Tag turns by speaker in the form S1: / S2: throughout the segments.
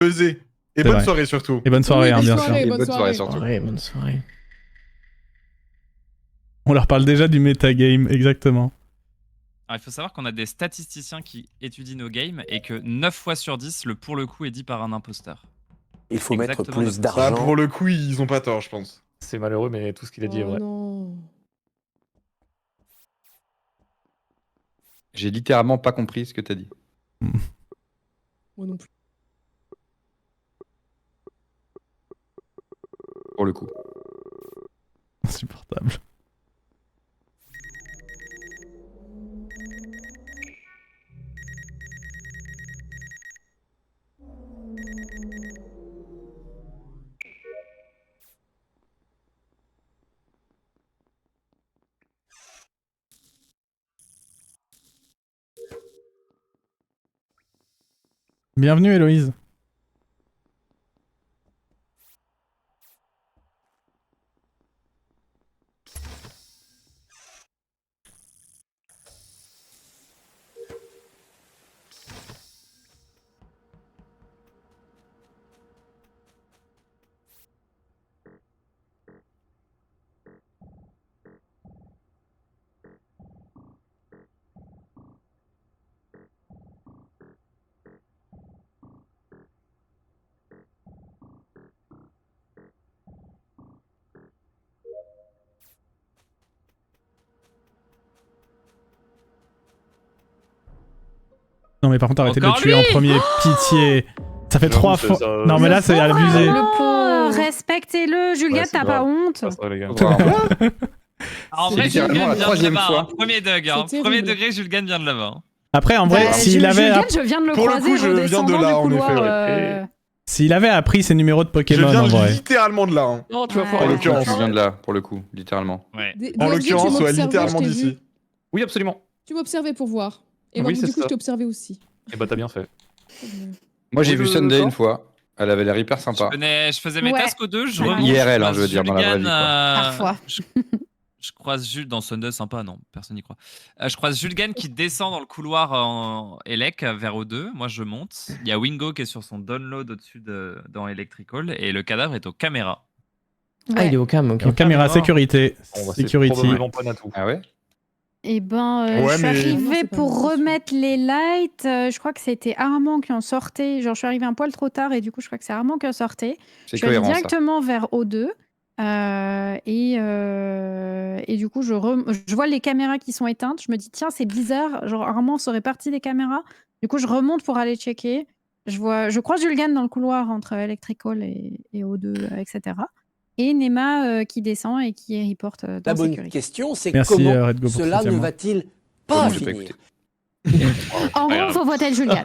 S1: Pesé. Et
S2: C'est
S1: bonne
S2: vrai.
S1: soirée surtout.
S2: Et bonne soirée, hein, bien sûr.
S3: soirée,
S4: Et
S3: bonne
S4: bonne soirée
S3: soirée.
S4: surtout.
S5: Bonne soirée.
S2: On leur parle déjà du metagame, exactement.
S6: Alors, il faut savoir qu'on a des statisticiens qui étudient nos games et que 9 fois sur 10, le pour le coup est dit par un imposteur.
S7: Il faut mettre
S6: Exactement
S7: plus
S6: notre-
S1: Bah,
S7: d'argent.
S1: pour le coup, ils ont pas tort, je pense.
S4: C'est malheureux, mais tout ce qu'il a dit est
S3: Oh
S4: vrai.
S3: non.
S8: J'ai littéralement pas compris ce que t'as dit.
S3: Moi non plus.
S8: Pour le coup.
S2: Insupportable. Bienvenue Héloïse. Non mais par contre arrêtez de le
S6: Encore
S2: tuer en
S6: lui
S2: premier, pitié. Ça fait
S4: J'avoue,
S2: 3
S4: c'est
S2: fois.
S4: ça,
S2: Non mais là c'est abusé.
S9: Le pauvre,
S3: pauvre.
S9: respectez-le, Juliette,
S4: Ouais, c'est
S9: t'as pas
S4: grave.
S9: honte.
S4: Ça, ça, les gars.
S6: En
S8: C'est
S6: vrai,
S8: littéralement
S6: Julgan
S8: la
S6: vient de
S8: troisième
S6: là-bas.
S8: fois.
S6: Hein. Premier Doug, hein.
S3: C'est
S6: Premier
S3: terrible.
S6: degré, Julgan vient de là-bas. Hein.
S2: Après en vrai,
S9: Bah,
S2: s'il avait,
S9: Julien, je viens de le
S1: Pour le
S9: croiser
S1: coup, je viens de
S9: redescendant
S1: là,
S9: du
S1: en
S9: couloir.
S1: effet,
S2: s'il avait appris ses numéros de
S1: Je
S2: Pokémon
S1: viens
S2: en vrai.
S1: littéralement de là. Hein.
S4: Non, tu vas
S9: Ouais.
S4: foirer.
S8: Pour le
S1: En
S8: coup,
S1: l'occurrence.
S8: tu viens de là, pour le coup, littéralement.
S6: Ouais.
S1: En l'occurrence, ouais, littéralement
S3: Tu
S1: d'ici.
S4: Oui, absolument.
S3: m'observais pour voir. Et moi,
S4: Oui,
S3: du
S4: c'est
S3: coup,
S4: ça.
S3: je t'ai observé aussi.
S4: Et bah, t'as bien fait.
S8: Moi, j'ai
S4: Oui,
S8: vu
S4: je-
S8: Sunday
S4: d'accord.
S8: une fois. Elle avait l'air hyper sympa.
S6: Je faisais mes
S9: Ouais.
S6: tasks aux deux, je
S9: Ouais.
S6: remonte.
S8: IRL, hein,
S6: croise
S8: je veux dire, dans la vraie vie,
S6: Julgan,
S8: quoi.
S9: Parfois.
S6: Je croise Jules dans Sunday, sympa, non, personne n'y croit. Je croise Julgan qui descend dans le couloir en Elec vers O2. Moi, je monte. Il y a Wingo qui est sur son download au-dessus dans Electrical et le cadavre est aux caméras.
S5: Ah, il est au cam, ok.
S2: Donc, caméra sécurité.
S4: Bon, bah, c'est
S2: Security.
S4: probablement pas Natou.
S8: Ah ouais?
S9: Et ben,
S1: Ouais,
S9: je suis
S1: mais-
S3: Non,
S9: arrivée
S3: c'est pas
S9: pour
S3: mal, c'est sûr.
S9: remettre les lights. Je crois que c'était Armand qui en sortait. Genre, je suis arrivée un poil trop tard et du coup, je crois que c'est Armand qui en sortait.
S8: C'est
S9: Je suis allée
S8: cohérent, ça.
S9: directement vers O2. Et du coup, je vois les caméras qui sont éteintes. Je me dis, tiens, c'est bizarre. Genre, Armand serait parti des caméras. Du coup, je remonte pour aller checker. Je croise Julgan dans le couloir entre Electrical et O2, etc. Et Nema qui descend et qui reporte dans
S7: La bonne
S9: sécurité.
S7: question, c'est
S2: Merci,
S7: comment
S2: Redgo, pour
S7: cela
S2: ce
S7: ne
S2: témoin.
S7: va-t-il
S8: Comment
S7: pas
S8: j'ai pas
S7: finir?
S8: écouté.
S9: En gros, il faut voter Julgan.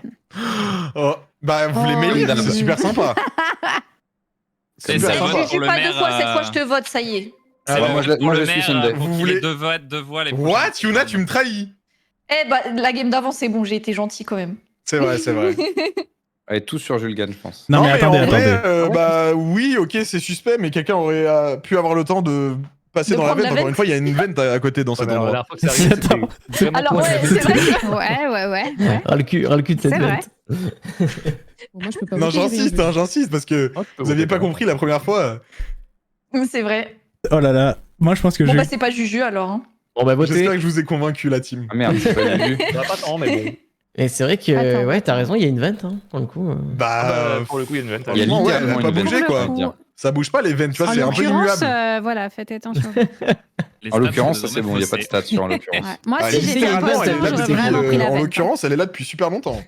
S1: Oh, bah, vous les
S9: Oh,
S1: mêlez,
S8: oui.
S1: c'est super sympa.
S6: Et
S1: Super
S6: ça
S1: sympa.
S6: vote
S10: Je
S6: pour le
S10: pas
S6: maire.
S10: deux fois, cette fois je te vote, ça y est.
S1: Ah,
S6: C'est
S1: bah,
S6: le
S8: moi,
S6: vote pour
S8: moi,
S6: le
S8: je suis
S6: maire,
S8: Sunday.
S6: pour
S1: Vous
S6: qu'il
S1: voulez-
S6: ait deux voix les
S1: What?
S6: prochaines.
S1: Yuna, tu me trahis.
S10: Eh bah, la game d'avant, c'est bon, j'ai été gentil quand même.
S1: C'est vrai, c'est vrai.
S8: Allez, tous sur Julgan, je pense.
S2: Non mais attendez,
S1: en vrai,
S2: attendez.
S1: bah oui, ok, c'est suspect, mais quelqu'un aurait pu avoir le temps de passer
S10: De
S1: dans la
S10: prendre
S1: vente.
S10: la
S1: Encore
S10: vente.
S1: une fois, il y a une vente à côté dans
S4: Ouais,
S1: cet
S4: mais alors, la
S1: endroit.
S4: dernière fois que c'est arrivé,
S2: Attends.
S4: c'était vraiment
S10: Alors,
S4: pas
S10: ouais,
S4: la
S10: c'est vrai.
S9: Ouais.
S5: Ras le cul de cette
S9: C'est vrai.
S5: bête.
S3: Bon, moi, je peux pas
S1: Non,
S3: voter, j'ai rien
S1: j'insiste,
S3: vu.
S1: hein, j'insiste, parce que
S4: Ah, tu peux
S1: vous aviez
S4: voter,
S1: pas compris la première fois.
S10: C'est vrai.
S2: Oh là là. Moi je pense que
S10: Bon,
S2: je...
S10: bah, c'est pas Juju alors. Hein.
S5: Bon, bah,
S1: J'espère
S5: votez.
S1: que je vous ai convaincu, la team.
S8: Ah merde, j'ai pas vu.
S4: Ça va pas tant, mais bon.
S5: Et c'est vrai que,
S9: Attends.
S5: ouais, t'as raison, il y a une vente, hein, pour le coup.
S1: Bah,
S4: Pour le coup, il y a une vente.
S8: Il y a
S1: franchement, ouais,
S8: littéralement
S1: elle a pas
S8: une
S1: bougé,
S8: vente,
S1: quoi.
S8: je veux dire.
S1: Ça bouge pas les ventes, tu vois, c'est
S9: En
S1: un peu
S9: l'occurrence,
S1: immuable.
S9: voilà, faites attention.
S6: Les
S8: En
S6: stats
S8: l'occurrence,
S6: sont
S8: ça c'est bon, il n'y a pas de
S6: désormais
S8: stats sur en l'occurrence.
S9: Ouais. Moi,
S1: Ah,
S9: si j'étais
S1: littéralement, elle
S9: imposteur,
S1: est là
S9: j'aurais
S1: depuis,
S9: vraiment pris la
S1: en
S9: veine.
S1: l'occurrence, elle est là depuis super longtemps.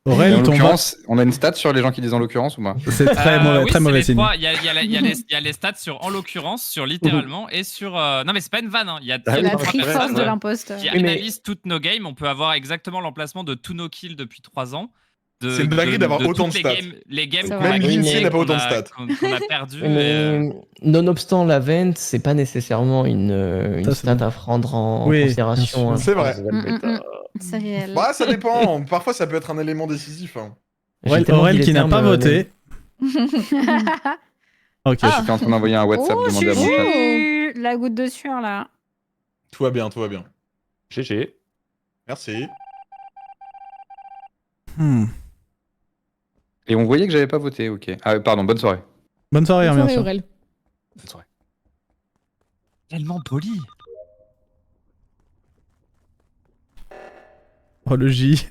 S8: Et
S2: Aurel,
S8: en
S2: ton vote,
S8: l'occurrence, on a une stat sur les gens qui disent en l'occurrence ou pas?
S2: c'est très mauvais,
S6: oui,
S2: très
S6: c'est
S2: mauvais
S6: les
S2: signe.
S6: trois. Il y a les stats sur en l'occurrence, sur littéralement et sur. Non, mais c'est pas une vanne. Hein. Il y a
S9: C'est la
S6: trois
S9: triforce
S6: personnes
S9: de
S4: ouais.
S9: l'imposteur.
S6: qui
S5: Oui, mais-
S6: analysent toutes nos games. On peut avoir exactement l'emplacement de tous nos kills depuis 3 ans.
S1: C'est une dinguerie d'avoir autant de
S6: toutes
S1: stats.
S6: Les games
S9: C'est
S6: qu'on
S9: vrai.
S6: a
S1: Même
S6: gagnées,
S1: l'INSEE n'a pas
S6: qu'on
S1: autant de
S6: a-
S1: stats.
S6: qu'on a perdu.
S5: Mais nonobstant la vente, c'est pas nécessairement une
S2: Ça, c'est
S5: stat
S2: bon.
S5: à prendre en
S2: Oui,
S5: considération.
S2: bien
S5: hein.
S1: C'est vrai.
S9: C'est réel.
S1: Bah, ça dépend. Parfois, ça peut être un élément décisif. Hein.
S5: J'ai
S2: Aurel,
S5: tellement
S2: Aurel
S5: dit
S2: qui
S5: les
S2: n'a pas
S5: termes,
S2: voté. Ok.
S8: Je suis en train d'envoyer un WhatsApp,
S9: Oh,
S8: demander à mon chat.
S9: Juju, la goutte de sueur, là.
S1: Tout va bien, tout va bien.
S4: GG.
S1: Merci.
S2: Hmm.
S8: Et on voyait que j'avais pas voté, ok. Ah, pardon, bonne soirée.
S2: Bonne soirée,
S3: Bonne
S2: bien
S3: soirée,
S2: sûr.
S3: Aurel.
S6: Tellement poli.
S2: Oh, le J.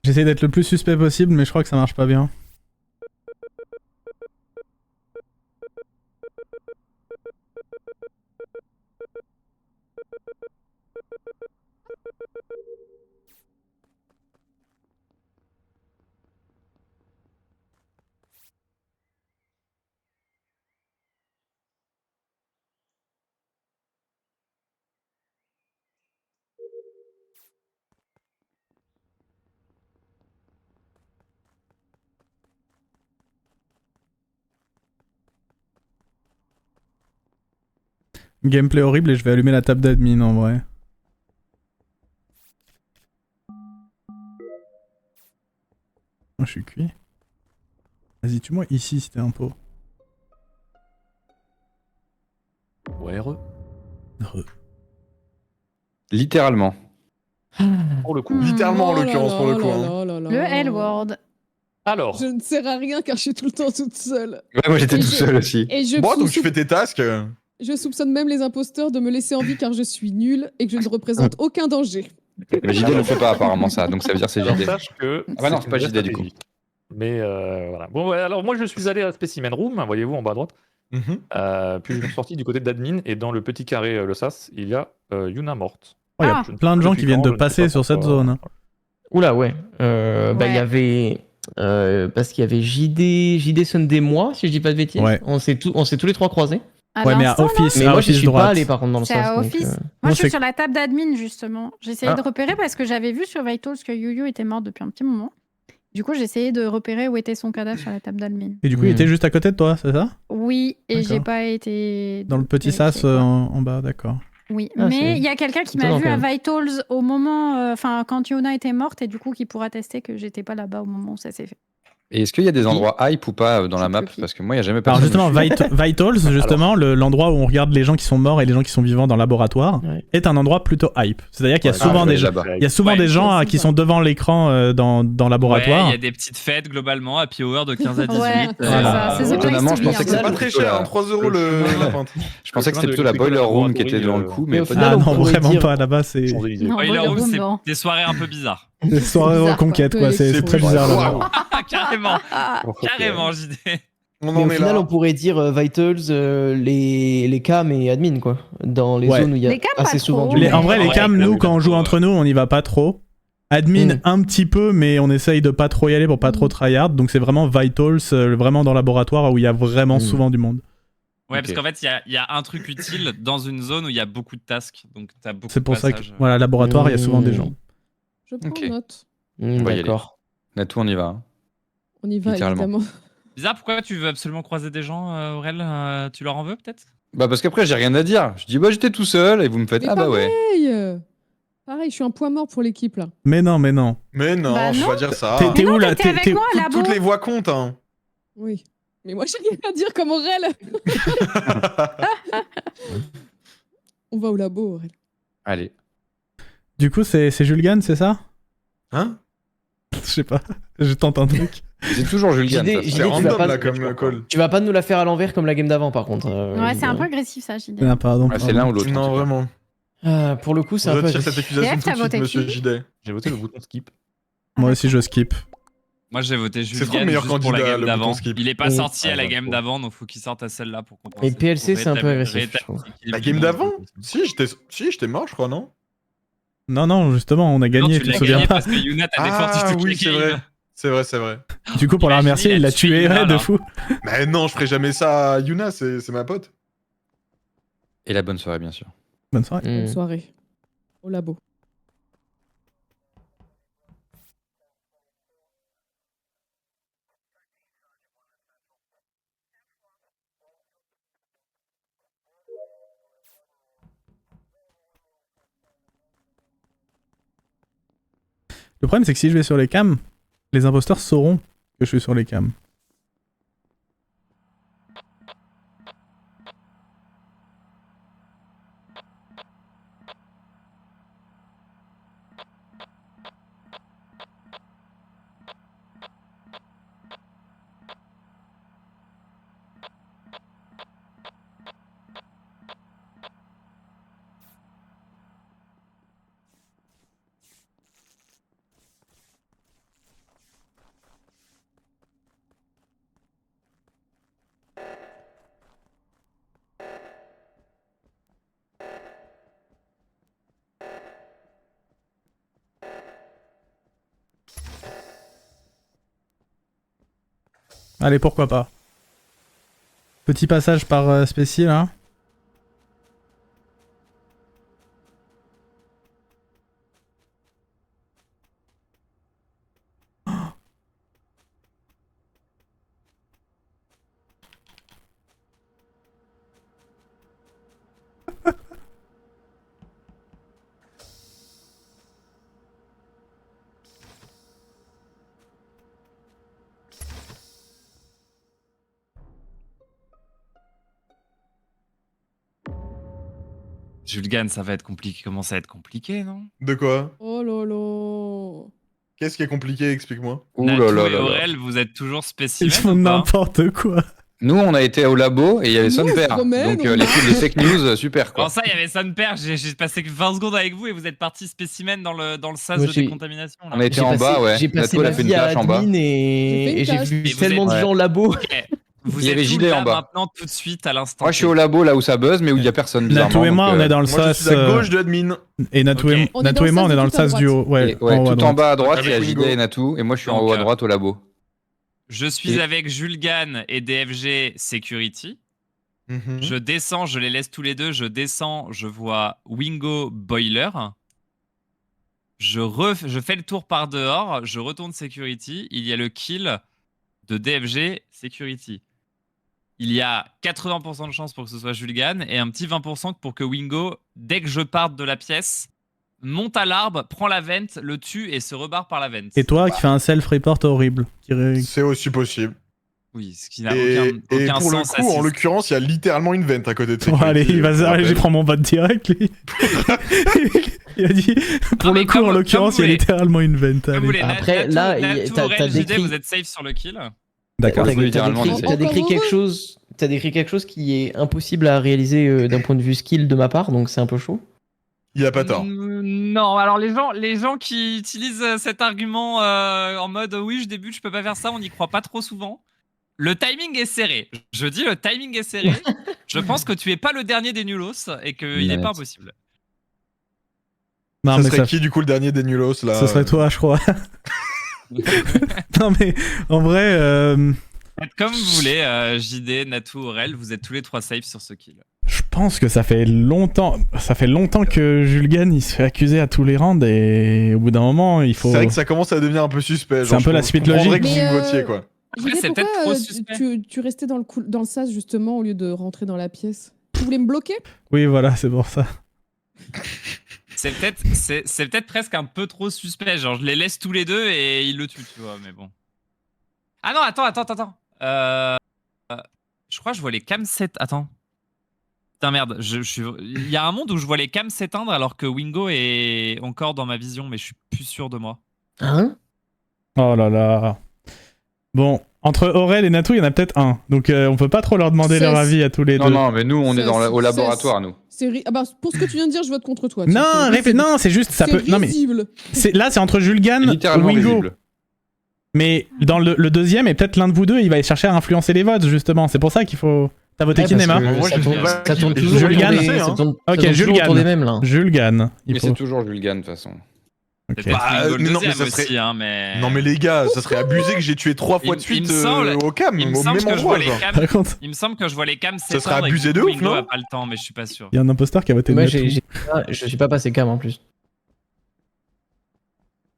S2: J'essaie d'être le plus suspect possible, mais je crois que ça marche pas bien. Gameplay horrible et je vais allumer la table d'admin en vrai. Oh, je suis cuit. Vas-y, tue-moi ici si t'es un pot.
S4: Ouais,
S8: Littéralement.
S4: pour le coup.
S1: Littéralement, en
S3: Oh là
S1: l'occurrence,
S3: là
S1: pour le coup.
S3: là
S1: hein.
S3: là là là.
S9: Le L-word.
S4: Alors,
S3: Je ne sers à rien car je suis tout le temps toute seule.
S8: Ouais, moi j'étais
S3: Et
S8: tout
S3: je-
S8: seul aussi.
S3: Et je,
S1: Bon, donc tu
S3: sou-
S1: fais tes tasks.
S3: je soupçonne même les imposteurs de me laisser en vie car je suis nulle et que je ne représente aucun danger.
S8: Mais JD le fait pas apparemment ça, donc ça veut dire c'est
S4: alors
S8: JD.
S4: sache que.
S8: Ah bah non, c'est
S4: une
S8: pas
S4: vraie
S8: JD, du coup.
S4: stratégie. Mais voilà. Bon, ouais, alors moi je suis allé à Specimen Room, voyez-vous en bas à droite.
S1: Mhm.
S4: Puis je suis sorti du côté d'admin et dans le petit carré, le SAS, il y a Yuna morte.
S2: Oh, y a
S9: Ah.
S4: Je ne sais
S2: plein de
S4: pas
S2: gens
S4: depuis
S2: qui viennent
S4: quand,
S2: de
S4: je ne sais
S2: passer
S4: pas
S2: sur cette
S4: pourquoi.
S2: zone. hein.
S5: Oula, ouais. Bah, il
S9: Ouais.
S5: y avait. Parce qu'il y avait JD Sunday, moi, si je dis pas de bêtises.
S2: Ouais.
S5: On s'est tous les trois croisés.
S9: À
S2: Ouais, mais à
S9: l'instant,
S2: Office,
S5: Mais
S2: à
S5: moi, je
S2: Office
S5: suis pas
S2: droite.
S5: allé par contre dans le
S9: c'est
S5: sens.
S9: à
S5: donc,
S9: Office.
S2: Non,
S9: Moi, je suis
S2: c'est-
S9: sur la table d'admin, justement. J'essayais
S5: Ah.
S9: de repérer parce que j'avais vu sur Vitals que Yuyu était mort depuis un petit moment. Du coup, j'essayais de repérer où était son cadavre sur la table d'admin.
S2: Et du coup, il
S5: Hmm.
S2: était juste à côté de toi, c'est ça?
S9: Oui, et j'ai
S2: D'accord.
S9: pas été.
S2: Dans le petit
S9: vérifier,
S2: sas
S9: quoi.
S2: en bas, d'accord.
S9: Oui,
S5: Ah,
S9: mais
S5: c'est
S9: il y a quelqu'un qui m'a
S5: étonnant,
S9: vu
S5: quand
S9: à
S5: même.
S9: Vitals au moment. Enfin, quand Yuna était morte, et du coup, qui pourra attester que j'étais pas là-bas au moment où ça s'est fait.
S8: Et est-ce qu'il y a des endroits hype ou pas dans la
S3: C'est
S8: map?
S3: Plucky.
S8: Parce que moi, il n'y a jamais
S2: Alors
S8: personne.
S2: justement,
S8: où je suis.
S2: Vitals, justement, l'endroit où on regarde les gens qui sont morts et les gens qui sont vivants dans le laboratoire,
S5: Ouais.
S2: est un endroit plutôt hype. C'est-à-dire qu'il y a
S8: Ouais,
S2: souvent
S8: je vais
S2: des gens,
S8: là-bas.
S2: il y a souvent
S6: Ouais,
S2: des gens
S3: c'est
S2: qui
S3: ça.
S2: sont devant l'écran dans
S6: Ouais,
S2: laboratoire.
S6: il y a des petites fêtes globalement, happy hour de 15 à 18.
S9: Ouais, c'est
S2: Voilà.
S9: ça, c'est the place
S8: Étonnamment,
S9: to
S8: je
S9: be,
S8: pensais
S9: un
S8: que
S9: peu.
S1: C'est pas
S8: c'était
S1: très
S8: plutôt
S1: cher,
S8: la-
S1: hein, 3 euros
S4: le chemin.
S1: la pinte.
S8: Je pensais que c'était
S4: Le
S8: plutôt la
S4: chemin de
S8: boiler room qui
S4: laboratory,
S8: était dans le coup,
S5: Mais
S8: mais
S5: au
S8: pas
S5: final,
S2: Ah
S8: du
S5: on
S2: non,
S5: pourrait
S2: vraiment
S5: dire-
S2: pas. Là-bas, c'est
S4: Champs-Élysées.
S9: Non,
S6: Boiler
S9: Boiler
S6: Room,
S9: Room,
S6: c'est
S9: non.
S6: des soirées un peu bizarres.
S2: des soirées
S3: bizarre,
S2: reconquête,
S3: quoi.
S2: quoi.
S3: Un peu
S2: C'est très
S3: électrique.
S2: bizarre
S1: Waouh.
S2: là-bas.
S6: Carrément,
S4: Ok.
S6: carrément, JD.
S1: On
S5: Mais
S1: en
S5: au
S1: est
S5: final,
S1: là.
S5: on pourrait dire Vitals, les cams et admin, quoi. Dans les
S2: Ouais.
S5: zones où il y a
S9: Les cams, pas
S5: assez souvent
S9: trop,
S5: du
S9: mais-
S2: En vrai, les
S6: Ouais,
S2: cams,
S6: les
S2: nous,
S6: cams,
S2: quand on joue
S6: ouais.
S2: entre nous, on n'y va pas trop. Admin,
S5: Mm.
S2: un petit peu, mais on essaye de pas trop y aller pour pas trop tryhard. Donc c'est vraiment Vitals, vraiment dans le laboratoire où il y a vraiment
S5: Mm.
S2: souvent du monde.
S6: Ouais,
S8: Ok.
S6: parce qu'en fait, il y a un truc utile dans une zone où il y a beaucoup de tasks. Donc, tu as beaucoup
S2: C'est
S6: de
S2: pour ça que,
S6: passages.
S2: voilà, laboratoire, il y a souvent des gens.
S3: Je prends
S8: Ok.
S3: note.
S8: On va y aller.
S5: D'accord.
S8: Natou, on y va. hein.
S3: On y va,
S8: Littéralement.
S3: évidemment.
S6: Bizarre, pourquoi tu veux absolument croiser des gens, Aurel Tu leur en veux peut-être
S8: Bah parce qu'après j'ai rien à dire. Je dis bah j'étais tout seul et vous me faites
S3: Mais
S8: ah bah ouais.
S3: pareil Pareil, je suis un point mort pour l'équipe, là.
S2: Mais non, mais non.
S1: Mais non,
S9: Bah
S1: faut
S9: non.
S1: pas dire ça.
S2: T'es
S9: Mais non,
S2: où là
S9: t'étais avec moi à labo.
S1: Toutes les voix comptent, hein.
S3: Oui. Mais moi, j'ai rien à dire comme Aurel. On va au labo, Aurel.
S8: Allez.
S2: Du coup, c'est Julgan, c'est ça?
S1: Hein?
S2: Je sais pas. Je tente un truc.
S8: C'est toujours Julien.
S5: JD,
S8: ça.
S5: JD,
S1: C'est
S5: tu vas
S1: random,
S5: pas-
S1: là, comme call.
S5: Tu vas pas nous la faire à l'envers comme la game d'avant, par contre.
S9: Ouais, c'est un
S5: JD.
S9: peu agressif, ça, JD.
S2: Ah, pardon.
S8: Ouais, c'est l'un ou l'autre. en
S1: Non,
S8: tout cas.
S1: vraiment.
S5: Pour le coup, c'est un peu.
S1: Retire cette
S5: agressif.
S1: accusation
S9: Jeff,
S1: tout de
S9: t'as
S1: suite,
S9: voté
S1: monsieur
S9: qui
S1: JD.
S4: J'ai voté le bouton skip.
S2: Moi aussi, je skip.
S6: Moi, j'ai voté
S1: C'est trop
S6: Julien
S1: le meilleur
S6: juste pour la
S1: candidat,
S6: game
S1: le
S6: d'avant.
S1: bouton skip.
S6: Il est pas
S5: Et-
S6: sorti à la
S4: Ah,
S6: game
S4: j'avoue.
S6: d'avant, donc faut qu'il sorte à celle-là pour compenser.
S5: Et PLC,
S6: pour
S5: c'est un peu
S6: rétablir-
S5: agressif, je
S6: rétablir
S5: trouve.
S6: l'équilibre
S1: La
S6: du
S1: game
S6: monde.
S1: d'avant? Si, j'étais mort, je crois, non?
S2: Non, non, justement, on a
S6: Non,
S2: gagné,
S6: tu
S2: tu te
S6: l'as
S2: souviens
S6: gagné
S2: pas.
S6: parce que Yuna t'a défendu
S1: Ah
S6: toute
S1: oui,
S6: la
S1: c'est
S6: game.
S1: vrai. C'est vrai, c'est vrai.
S2: Du coup, pour la
S6: Imagine,
S2: remercier,
S6: il
S2: il
S6: a
S2: l'a
S6: tué
S2: tué,
S6: Yuna,
S2: ouais, de
S6: là.
S2: fou.
S1: Mais non, je ferai jamais ça à Yuna, c'est ma pote.
S8: Et la bonne soirée bien sûr.
S2: Bonne soirée.
S3: Bonne
S5: Mm.
S3: soirée. Au labo.
S2: Le problème, c'est que si je vais sur les cams, les imposteurs sauront que je suis sur les cams. Allez, pourquoi pas. Petit passage par Spécie, là.
S6: Julgan, ça va être compliqué. Commence à être compliqué, non?
S1: De quoi?
S3: Oh là là.
S1: Qu'est-ce qui est compliqué? Explique-moi.
S8: Ouh
S6: Natou
S8: là là
S6: et
S8: là là.
S6: Aurel, vous êtes toujours
S2: Ils
S6: spécimens
S2: font
S6: ou pas?
S2: n'importe quoi.
S8: Nous, on a été au labo et il y avait
S3: Nous, on
S8: son
S3: se
S8: père.
S3: promène,
S8: Donc
S3: on
S8: les
S3: marche.
S8: fake news, super quoi.
S6: Alors ça, il y avait son père, j'ai passé que 20 secondes avec vous et vous êtes parti spécimen dans le sas
S5: Moi,
S6: de
S5: j'ai-
S6: décontamination. là.
S8: On a été
S5: J'ai
S8: en
S5: passé-
S8: bas, ouais.
S5: J'ai passé
S8: Nato, elle
S5: ma
S8: a fait une
S5: vie à
S8: tâche en bas.
S5: admin
S3: J'ai fait
S5: et
S3: une
S5: j'ai
S3: tâche.
S5: vu
S6: Et vous
S5: tellement
S8: êtes-
S5: de gens au labo.
S6: Ok. Vous
S8: Il y
S6: êtes
S8: avait
S6: tous
S8: JD
S6: là
S8: en bas.
S6: maintenant tout de suite à l'instant.
S8: Moi, je suis au labo là où ça buzz, mais où il y a personne. bizarrement,
S2: Natou et moi,
S8: donc,
S2: on est dans le
S1: Moi, je
S2: sas.
S1: suis à gauche de admin.
S2: Et Natou
S6: Ok.
S2: et
S3: On est
S2: Natou
S3: dans
S2: et
S3: le
S2: moi, on
S3: sas
S2: est dans le
S3: tout à
S2: sas du haut.
S3: droite.
S2: Ouais,
S8: et- ouais,
S2: en haut à
S8: tout en
S2: droite.
S8: bas à droite, il y a
S1: Avec
S8: JD
S1: Wingo.
S8: et Natou, et moi je suis en
S6: Donc,
S8: haut à droite au labo.
S6: Je suis
S8: Et-
S6: avec Julgan et DFG Security.
S1: Mhm.
S6: Je descends, je les laisse tous les deux. Je descends, je vois Wingo Boiler. Je fais le tour par dehors, je retourne Security. Il y a le kill de DFG Security. Il y a 80% de chance pour que ce soit Julgan et un petit 20% pour que Wingo, dès que je parte de la pièce, monte à l'arbre, prend la vente, le tue et se rebarre par la vente.
S2: Et toi qui fais un self-report horrible.
S1: C'est aussi possible.
S6: Oui, ce qui n'a
S1: Et,
S6: aucun,
S1: et
S6: aucun
S1: pour le
S6: sens.
S1: coup, en l'occurrence, il y a littéralement une vente à côté de
S2: Bon,
S1: Security,
S2: allez, il va
S1: pour
S2: se
S1: rappel.
S2: allez, je prends mon vote direct, lui. Il a dit, pour
S6: mais
S2: le coup,
S6: comme-
S2: en
S6: comme
S2: l'occurrence,
S6: vous
S2: il y a
S6: voulez.
S2: littéralement une vente.
S6: Comme vous voulez,
S2: Allez.
S5: Après, là,
S6: Natou,
S5: t'as
S6: Aurel, JD,
S5: décrit-
S6: vous êtes safe sur le kill.
S2: D'accord.
S8: T'as littéralement
S5: décrit,
S8: dit-
S5: t'as décrit
S3: Encore
S5: quelque
S3: heureux.
S5: chose. T'as décrit quelque chose qui est impossible à réaliser d'un point de vue skill de ma part, donc c'est un peu chaud.
S1: Il a pas tort.
S6: Non, alors les gens qui utilisent cet argument en mode oui, je débute, je peux pas faire ça, on n'y croit pas trop souvent. Le timing est serré. Je dis le timing est serré. Je pense que tu es pas le dernier des nulos et qu'il n'est
S8: Net.
S6: pas impossible.
S2: Non,
S1: ça
S2: mais
S1: serait
S2: ça,
S1: qui du coup le dernier des nulos là
S2: ce serait toi, je crois. Non, mais en vrai,
S6: Faites comme vous voulez, JD, Natou, Aurel, vous êtes tous les trois safe sur ce kill.
S2: je pense que ça fait longtemps que Julgan il se fait accuser à tous les rounds et au bout d'un moment, il faut.
S1: C'est vrai que ça commence à devenir un peu suspect.
S2: C'est un peu la
S1: je
S2: suite
S1: comprendrais
S2: logique.
S1: que vous
S3: Mais,
S1: me votiez quoi.
S6: Après,
S3: JD,
S6: c'est
S3: pourquoi
S6: peut-être trop suspect.
S3: tu restais dans le sas justement au lieu de rentrer dans la pièce? Tu voulais me bloquer?
S2: Oui, voilà, c'est pour ça.
S6: C'est peut-être presque un peu trop suspect. Genre, je les laisse tous les deux et ils le tuent, tu vois, mais bon. Ah non, attends. Je crois que je vois les cams s'éteindre. Attends. Putain, merde. Il y a un monde où je vois les cams s'éteindre alors que Wingo est encore dans ma vision, mais je suis plus sûr de moi.
S5: Hein?
S2: Oh là là. Bon, entre Aurel et Natou, il y en a peut-être un. Donc on peut pas trop leur demander leur
S3: Cesse.
S2: avis à tous les
S8: Non,
S2: deux.
S8: non, mais nous, on est au
S3: Cesse.
S8: laboratoire, nous.
S3: Ah bah, pour ce que tu viens de dire, je vote contre toi.
S2: Non,
S3: tiens, c'est risible.
S2: non, c'est juste ça
S3: C'est
S2: peut. Non mais
S3: risible.
S2: là c'est entre Julgan et
S8: Littéralement
S2: Wingo.
S8: visible.
S2: Mais dans le deuxième, et peut-être l'un de vous deux, il va chercher à influencer les votes justement. C'est pour ça qu'il faut. T'as voté
S5: Ouais,
S2: qui,
S5: parce
S2: Nema
S5: que
S1: Moi,
S5: ça
S1: je
S5: tourne-
S1: sais pas
S5: ça
S1: qui-
S5: tourne
S1: je
S5: toujours
S2: Julgan.
S5: autour des-
S1: sais,
S5: ça
S1: hein.
S5: tourne- ça
S2: Ok,
S5: tourne toujours
S2: Julgan.
S5: autour des mêmes là.
S2: Julgan. Il
S8: Mais
S2: faut.
S8: c'est toujours Julgan, de toute façon.
S2: Ok.
S6: Peut-être
S1: Bah,
S6: Wingo le
S1: non, mais
S6: deuxième
S1: ça serait-
S6: aussi, hein, mais...
S1: Non mais les gars, ça serait abusé que j'ai tué 3 fois
S6: Il-
S1: de
S6: il
S1: suite
S6: me semble-
S1: au cam,
S6: il me
S1: au
S6: semble
S1: même
S6: que je vois
S1: endroit
S6: les
S1: genre.
S6: cams.
S2: Par contre,
S6: Il me semble que je vois les cams
S1: Ça serait
S6: s'éteindre et que
S1: abusé
S6: du coup,
S1: de ouf,
S6: Wingo
S1: non
S6: a pas le temps, mais je suis pas sûr.
S2: il y a un imposteur qui a voté
S5: Moi,
S2: Natou.
S5: je suis pas passé cam en plus.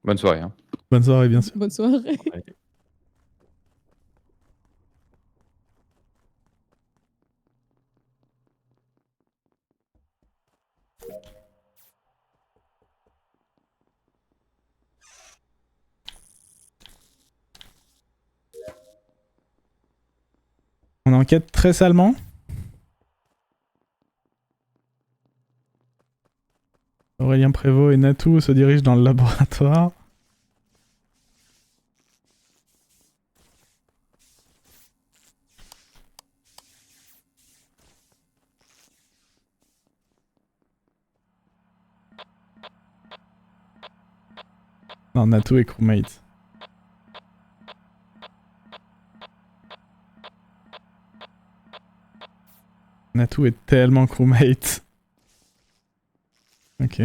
S8: Bonne soirée. Hein.
S2: Bonne soirée, bien sûr.
S3: Bonne soirée.
S2: On enquête très salement. Aurélien Prévost et Natou se dirigent dans le laboratoire. Non, Natou est crewmate. Natou est tellement crewmate. Ok.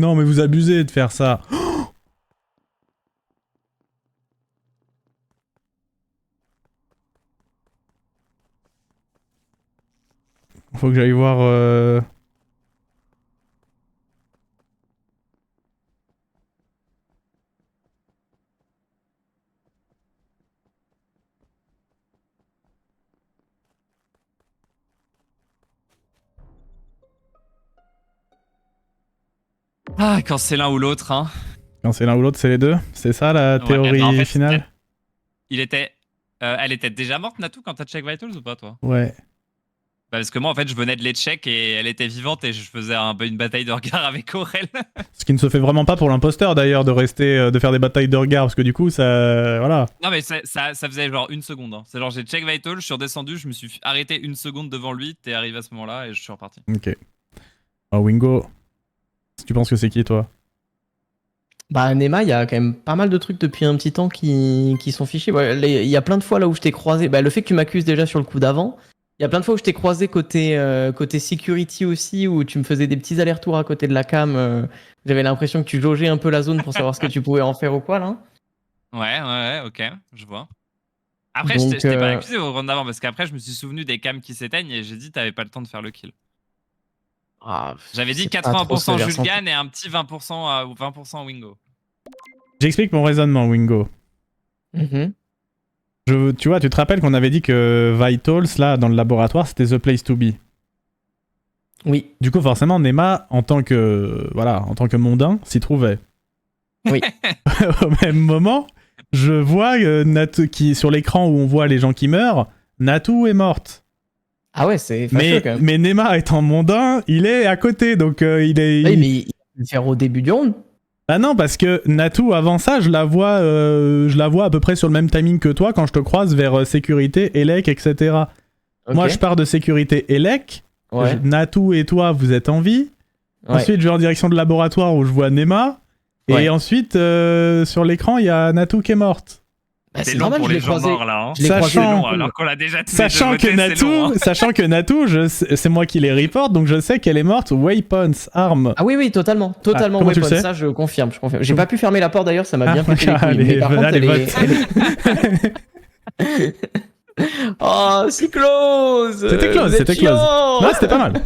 S2: Non mais vous abusez de faire ça. Faut que j'aille voir...
S6: Ah, quand c'est l'un ou l'autre, hein.
S2: Quand c'est l'un ou l'autre, c'est les deux. C'est ça la
S6: Ouais,
S2: théorie
S6: bah, en fait,
S2: finale.
S6: elle était déjà morte, Natou, quand t'as check Vitals ou pas, toi?
S2: Ouais.
S6: Bah, parce que moi, en fait, je venais de les check et elle était vivante et je faisais une bataille de regard avec Aurel.
S2: Ce qui ne se fait vraiment pas pour l'imposteur d'ailleurs de rester, de faire des batailles de regard parce que du coup ça, voilà.
S6: Non, mais ça faisait genre une seconde. Hein. C'est genre j'ai check Vital, je suis redescendu, je me suis arrêté une seconde devant lui, t'es arrivé à ce moment-là et je suis reparti.
S2: Ok. Oh Wingo, tu penses que c'est qui toi?
S5: Bah Nema, il y a quand même pas mal de trucs depuis un petit temps qui sont fichés. Il y a plein de fois là où je t'ai croisé. Bah, le fait que tu m'accuses déjà sur le coup d'avant. Il y a plein de fois où je t'ai croisé côté security aussi, où tu me faisais des petits allers-retours à côté de la cam. J'avais l'impression que tu jaugeais un peu la zone pour savoir ce que tu pouvais en faire ou quoi là.
S6: Ouais, ok, je vois. Après,
S5: Donc,
S6: je t'ai pas accusé au round d'avant parce qu'après, je me suis souvenu des cams qui s'éteignent et j'ai dit t'avais pas le temps de faire le kill. J'avais dit 80% Julgan et un petit 20% ou 20% Wingo.
S2: J'explique mon raisonnement, Wingo. Tu vois, tu te rappelles qu'on avait dit que Vitals, là, dans le laboratoire, c'était the place to be.
S5: Oui.
S2: Du coup, forcément, Nema, en tant que mondain, s'y trouvait.
S5: Oui.
S2: Au même moment, je vois Natou sur l'écran où on voit les gens qui meurent, Natou est morte.
S5: Ah ouais, c'est fâcheux quand même.
S2: Mais Nema étant mondain, il est à côté, donc il est...
S5: Oui, mais il va le faire au début du round.
S2: Bah non, parce que Natou, avant ça, je la vois à peu près sur le même timing que toi quand je te croise vers sécurité, Elec, etc.
S5: Okay.
S2: Moi, je pars de sécurité Elec.
S5: Ouais.
S2: Natou et toi, vous êtes en vie.
S5: Ouais.
S2: Ensuite, je vais en direction de laboratoire où je vois Nema.
S5: Ouais.
S2: Et ensuite, sur l'écran, il y a Natou qui est morte.
S5: Bah,
S6: c'est long pour les gens morts là. Hein.
S2: Sachant,
S6: alors qu'on l'a déjà tous
S2: sachant
S6: les deux voté,
S2: sachant que Natou, c'est moi qui les reporte, donc je sais qu'elle est morte. Weapons, armes.
S5: Ah oui, totalement.
S2: comment tu
S5: Weapons,
S2: le sais
S5: ça je confirme. J'ai pas pu fermer la porte d'ailleurs, ça m'a bien pété les couilles.
S2: allez,
S5: Mais par contre,
S2: allez,
S5: elle est... Oh, si close.
S2: C'était close, c'était close. Non, c'était pas mal.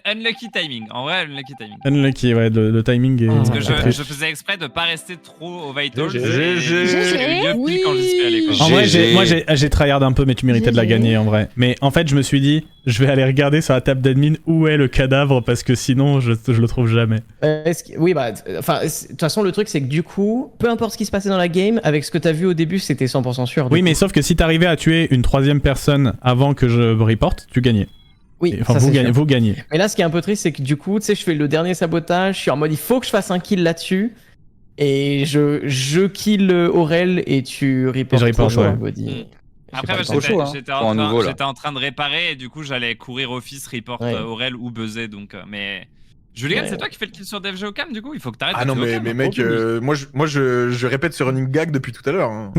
S6: Unlucky timing, en vrai, unlucky timing.
S2: Unlucky, ouais, le timing est...
S6: Parce que je faisais exprès de pas rester trop au Vital. J'ai
S3: Oui.
S6: quand j'y suis allé. Quoi.
S2: En vrai, moi j'ai tryhard un peu, mais tu méritais de la gagner en vrai. Mais en fait, je me suis dit, je vais aller regarder sur la table d'admin où est le cadavre parce que sinon, je le trouve jamais.
S5: Oui, bah, enfin, de toute façon, le truc, c'est que du coup, peu importe ce qui se passait dans la game, avec ce que t'as vu au début, c'était 100% sûr.
S2: Oui, mais sauf que si t'arrivais à tuer une troisième personne avant que je reporte, tu gagnais.
S5: Oui,
S2: enfin,
S5: ça,
S2: vous gagnez.
S5: Mais là, ce qui est un peu triste, c'est que du coup, tu sais, je fais le dernier sabotage, je suis en mode, il faut que je fasse un kill là-dessus. Et je kill Aurel et tu reportes.
S2: Et je reporte, ouais.
S5: Body.
S6: Après, j'étais en train de réparer et du coup, j'allais courir office, report Aurel ou buzzer. Donc, mais Julien, c'est toi qui fais le kill sur Dev Geocam du coup? Il faut que t'arrêtes.
S1: Ah non, mais mec, moi je répète ce running gag depuis tout à l'heure. Hein.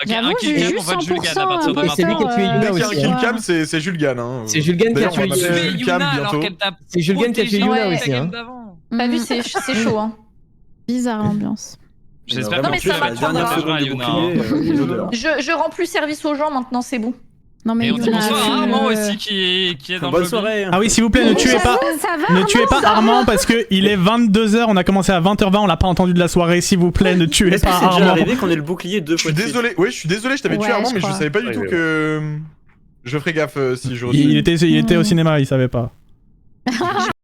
S6: Ok, un kill cam, on vote Julien à partir de
S5: Et c'est lui qui a tué Yuna aussi.
S1: Un kill cam, c'est Julgan. Hein.
S5: C'est Julgan qui a tué
S1: Yuna.
S5: C'est Julgan qui a tué Yuna aussi.
S10: T'as vu, c'est chaud. Hein.
S9: Bizarre l'ambiance.
S6: J'espère
S10: Non,
S6: que
S10: mais
S6: tu
S10: ça
S6: vas
S10: va
S6: faire
S10: prendre
S6: un
S10: un
S6: peu à Yuna.
S10: Je rends plus service aux gens maintenant, c'est bon.
S9: Non, mais
S6: Et on dit
S9: Yuna,
S6: bonsoir à
S9: je-
S6: Armand aussi qui est dans le
S7: Bonne
S6: lobby.
S7: soirée.
S2: Ah oui, s'il vous plaît, ne tuez pas.
S9: Ça va,
S2: Ne tuez pas Armand parce que il est 22h, on a commencé à 20h20, on l'a pas entendu de la soirée, s'il vous plaît, ne tuez
S7: Est-ce que
S2: pas
S7: c'est déjà
S2: Armand.
S7: arrivé qu'on ait le bouclier deux
S1: Je
S7: fois
S1: suis
S7: de suite
S1: désolé, ouais, je suis désolé, je t'avais tué
S9: Ouais,
S1: Armand,
S9: je
S1: mais je
S9: crois.
S1: savais pas du tout
S4: Ouais,
S1: que. Je ferais gaffe si je
S2: Il était au cinéma, il savait pas.